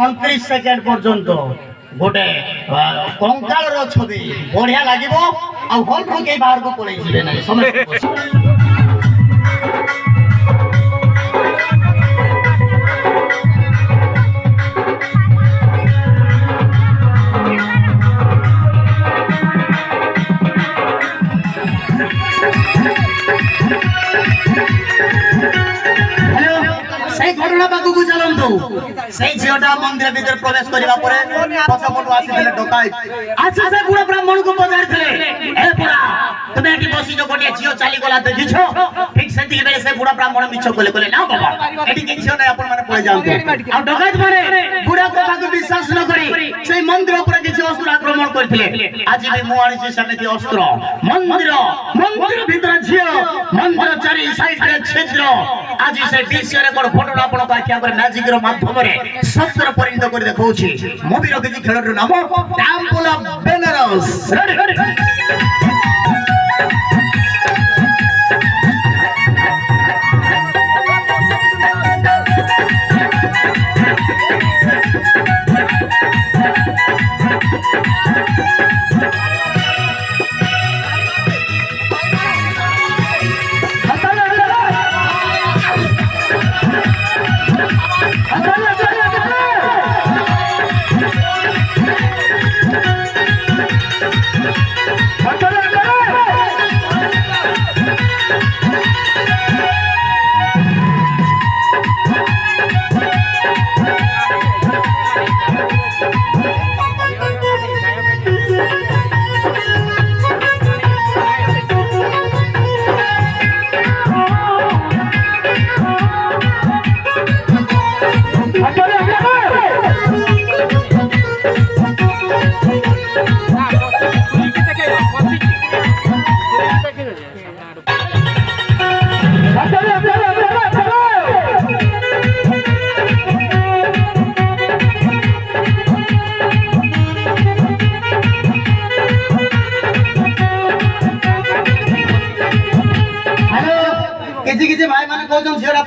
29 second পর্যন্ত গোটে কঙ্কালর ছবি বঢ়িয়া লাগিব ଆଉ ହଲ୍ରୁ କେହି ବାହାରକୁ ପଳେଇ ଯିବେ ନାହିଁ ସମସ୍ତେ ঘটনা পাখু চালু সেই ঝিওটা মন্দির ভিতরে প্রবেশ করা পরে পছপটু আসিলে ডকাই আচ্ছা সে বুড়া ব্রাহ্মণকে পচারিলে এ বুড়া তুমি এটি বসিছ গোটিয়ে ঝিও চালিগলা দেখিছ ঠিক সেতিকি বেলে সে বুড়া ব্রাহ্মণ মিছ কলে কলে না বাবা এটি কি ঝিও নাই আপন মানে পড়ে যাওতে আর ডকাইত মানে বুড়া কথাকে বিশ্বাস ন করি সেই মন্দির উপরে কিছু অস্ত্র আক্রমণ করিলে আজি বি মু আনিছি সেমিতি অস্ত্র মন্দির ভিতরে ঝিও মন্দির চারি সাইডে ছিদ্র আজি সে ডিসি রেকর্ড ফটো আপন পাখিয়া করে ম্যাজিক র মাধ্যমে সত্যর পরিণত করে দেখাউছি মুভি র কিছু খেলর নাম টেম্পল অফ বেনারস রেডি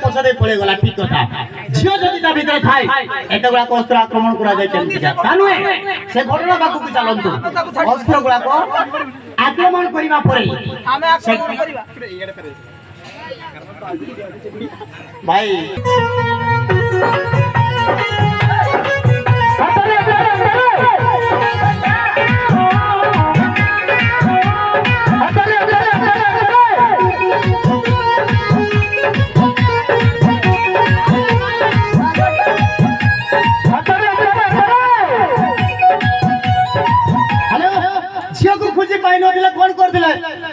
পছরে পড়ে গলা ঠিক কথা ঝিও যদি তা ভিতরে খায় এটা গুলা অস্ত্র আক্রমণ করা যায় কেমন তা নয় সে ঘটনা বাকু কি চালন্তু অস্ত্র গুলা আক্রমণ করিবা পরে আমি আক্রমণ করিবা ভাই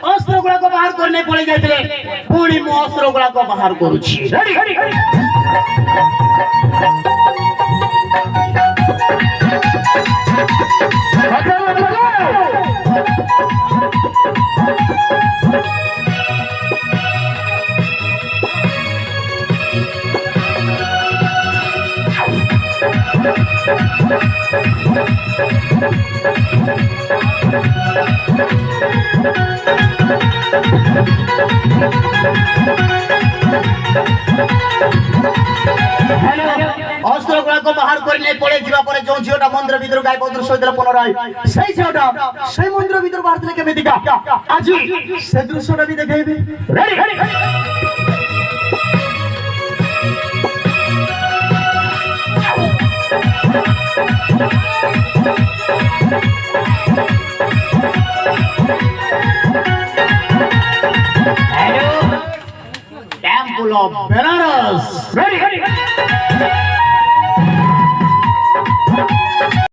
अस्त्र गुड़ा को बाहर करने पड़े जाते पुणी मु अस्त्र गुड़ा को बाहर करुछि अस्त्र गुड़ा को बाहर करने पड़े जीवा परे जो झियोटा मंदिर भीतर गाय बद्र सहित पुनराय সেই ঝিওটা সেই মন্দির ভিতর বাহির থেকে কেমিতিকা আজি সে দৃশ্যটা भी দেখাইবে ready Temple of Benares. Ready?